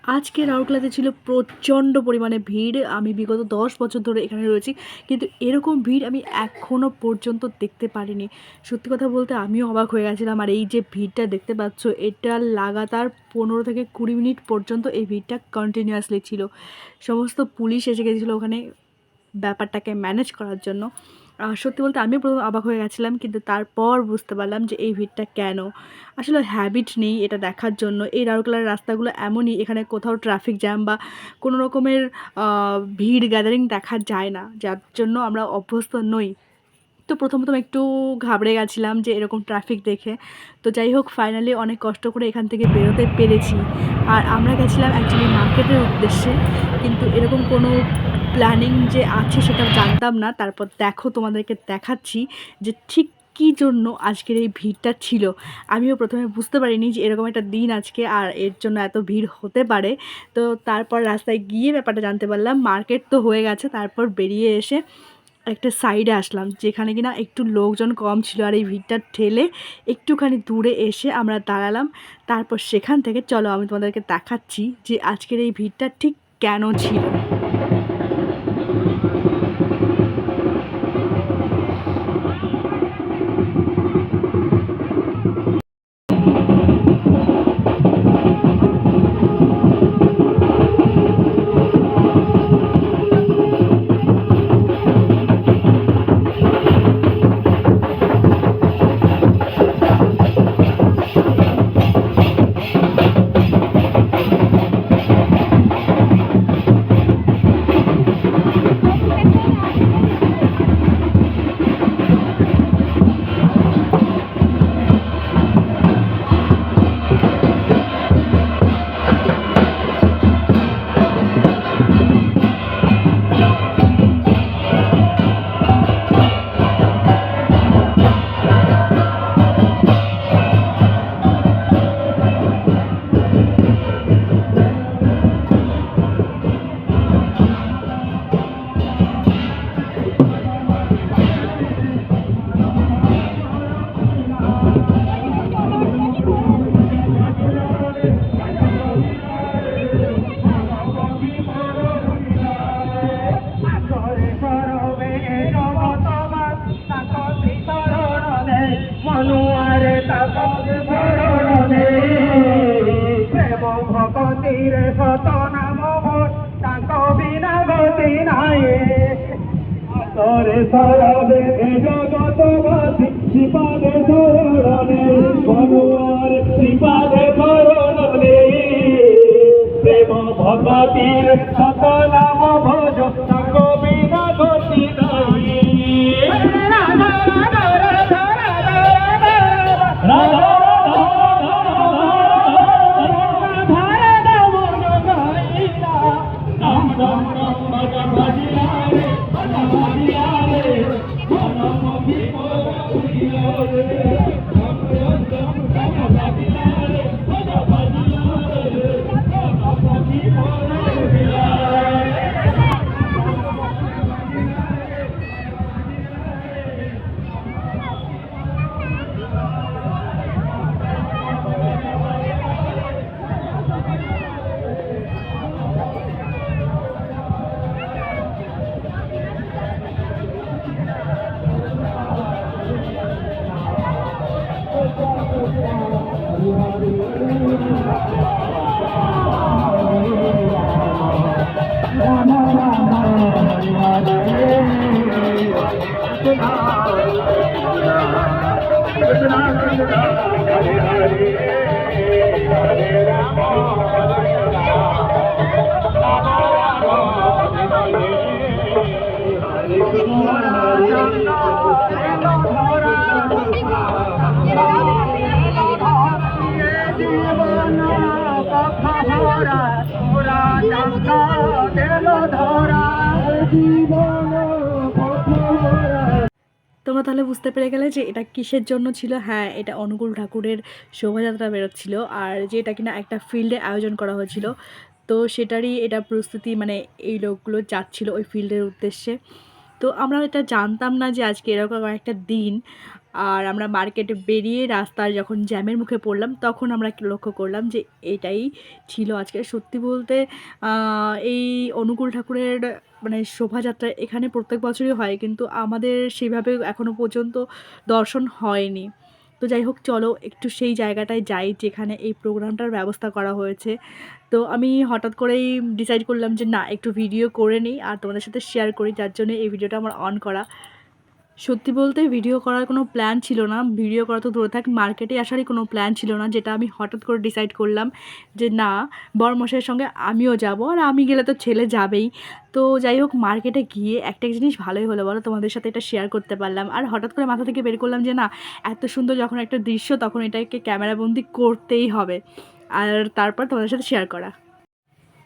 আজকে রাউরকেলাতে ছিল প্রচণ্ড পরিমাণে ভিড়। আমি বিগত ১০ বছর ধরে এখানে রয়েছি। কিন্তু এরকম ভিড় আমি এখনো পর্যন্ত দেখতে পারিনি। সত্যি কথা বলতে আমিও অবাক হয়ে গেছিলাম। আর এই যে ভিড়টা দেখতে পাচ্ছ, এটা লাগাতার ১৫ থেকে ২০ মিনিট পর্যন্ত এই ভিড়টা কন্টিনিউয়াসলি ছিল। সমস্ত পুলিশ এসে গেছিলো ওখানে ব্যাপারটাকে ম্যানেজ করার জন্য। সত্যি বলতে আমিও ১ম অবাক হয়ে গেছিলাম, কিন্তু তারপর বুঝতে পারলাম যে এই ভিড়টা কেন। আসলে হ্যাবিট নেই এটা দেখার জন্য। এই রাউরকেলার রাস্তাগুলো এমনই, এখানে কোথাও ট্রাফিক জ্যাম বা কোনো রকমের ভিড় গ্যাদারিং দেখা যায় না, যার জন্য আমরা অভ্যস্ত নই। তো প্রথম একটু ঘাবড়ে গেছিলাম যে এরকম ট্রাফিক দেখে। তো যাই হোক, ফাইনালি অনেক কষ্ট করে এখান থেকে বেরোতে পেরেছি। আর আমরা গেছিলাম অ্যাকচুয়ালি মার্কেটের উদ্দেশ্যে, কিন্তু এরকম কোনো প্ল্যানিং যে আছে সেটা জানতাম না। তারপর দেখো, তোমাদেরকে দেখাচ্ছি যে ঠিক কী জন্য আজকের এই ভিড়টা ছিল। আমিও প্রথমে বুঝতে পারিনি যে এরকম একটা দিন আজকে আর এর জন্য এত ভিড় হতে পারে। তো তারপর রাস্তায় গিয়ে ব্যাপারটা জানতে পারলাম। মার্কেট তো হয়ে গেছে, তারপর বেরিয়ে এসে একটা সাইডে আসলাম যেখানে কিনা একটু লোকজন কম ছিল, আর এই ভিড়টা ঠেলে একটুখানি দূরে এসে আমরা দাঁড়ালাম। তারপর সেখান থেকে চলো আমি তোমাদেরকে দেখাচ্ছি যে আজকের এই ভিড়টা ঠিক কেন ছিল। শত নাম তাঙ্ক বিনা গতি নাই তরে সরবে জগতবাসী শ্রীপাদে শরণে মনুয়ার শ্রীপাদে শরণে প্রেম ভগবতীর শত নাম ভজ তাঙ্ক বিনা গতি নাই। তোমরা তাহলে বুঝতে পেরে গেলে যে এটা কিসের জন্য ছিল। হ্যাঁ, এটা অনুকূল ঠাকুরের শোভাযাত্রা বেরোচ্ছিল, আর যেটা কিনা একটা ফিল্ডে আয়োজন করা হয়েছিল। তো সেটারই এটা প্রস্তুতি, মানে এই লোকগুলো যাচ্ছিল ওই ফিল্ডের উদ্দেশ্যে। তো আমরা এটা জানতাম না যে আজকে এরকম একটা দিন। আর আমরা মার্কেটে বেরিয়ে রাস্তার যখন জ্যামের মুখে পড়লাম তখন আমরা লক্ষ্য করলাম যে এটাই ছিল আজকে। সত্যি বলতে এই অনুকূল ঠাকুরের মানে শোভাযাত্রা এখানে প্রত্যেক বছরই হয়, কিন্তু আমাদের সেভাবে এখনও পর্যন্ত দর্শন হয়নি। তো যাই হোক, চলো একটু সেই জায়গাটায় যাই যেখানে এই প্রোগ্রামটার ব্যবস্থা করা হয়েছে। তো আমি হঠাৎ করেই ডিসাইড করলাম যে না, একটু ভিডিও করে নিই আর তোমাদের সাথে শেয়ার করি, যার জন্য এই ভিডিওটা আমার অন করা। সত্যি বলতে ভিডিও করার কোনো প্ল্যান ছিল না, ভিডিও করা তো দূরে থাক, মার্কেটে আসারই কোনো প্ল্যান ছিল না, যেটা আমি হঠাৎ করে ডিসাইড করলাম যে না, বরমশাইয়ের সঙ্গে আমিও যাব, আর আমি গেলে তো ছেলে যাবেই। তো যাই হোক, মার্কেটে গিয়ে একটা জিনিস ভালোই হলো বলো, তোমাদের সাথে এটা শেয়ার করতে পারলাম। আর হঠাৎ করে মাথা থেকে বের করলাম যে না, এত সুন্দর যখন একটা দৃশ্য তখন এটাকে ক্যামেরাবন্দি করতেই হবে, আর তারপর তোমাদের সাথে শেয়ার করা।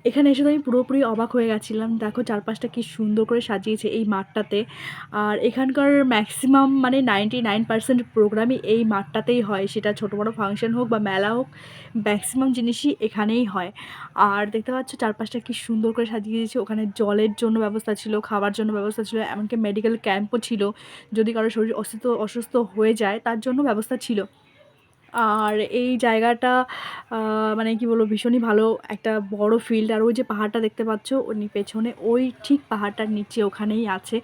এখানে এসে তো আমি পুরোপুরি অবাক হয়ে গেছিলাম। দেখো চারপাশটা কি সুন্দর করে সাজিয়েছে এই মাঠটাতে। আর এখানকার ম্যাক্সিমাম মানে 99% প্রোগ্রামই এই মাঠটাতেই হয়, সেটা ছোটো বড়ো ফাংশন হোক বা মেলা হোক, ম্যাক্সিমাম জিনিসই এখানেই হয়। আর দেখতে পাচ্ছ চারপাশটা কি সুন্দর করে সাজিয়ে দিয়েছে। ওখানে জলের জন্য ব্যবস্থা ছিল, খাবার জন্য ব্যবস্থা ছিল, এমনকি মেডিকেল ক্যাম্পও ছিল, যদি কারো শরীর অসুস্থ হয়ে যায় তার জন্য ব্যবস্থা ছিল। আর এই জায়গাটা মানে কি বলবো, ভীষণই ভালো একটা বড় ফিল্ড। আর ওই যে পাহাড়টা দেখতে পাচ্ছ পেছনে, ওই ঠিক পাহাড়টার নিচে ওখানেই আছে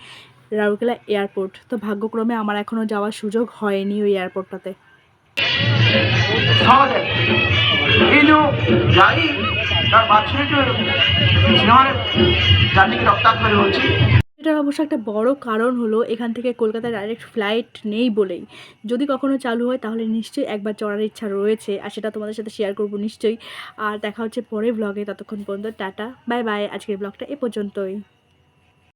রাউরকেলা এয়ারপোর্ট। তো ভাগ্যক্রমে আমার এখনও যাওয়ার সুযোগ হয়নি ওই এয়ারপোর্টটাতে। সমাজে এই যে গাড়ি তার মাঝখানে যে সিনেমার জাতিকে রক্তাক্ত করে হচ্ছে। এটার অবশ্য একটা বড় কারণ হলো এখান থেকে কলকাতায় ডাইরেক্ট ফ্লাইট নেই বলেই। যদি কখনো চালু হয় তাহলে নিশ্চয়ই একবার চড়ার ইচ্ছা রয়েছে, আর সেটা তোমাদের সাথে শেয়ার করবো নিশ্চয়ই। আর দেখা হচ্ছে পরের ব্লগে, ততক্ষণ পর্যন্ত টাটা বাই বাই। আজকের ব্লগটা এ পর্যন্তই।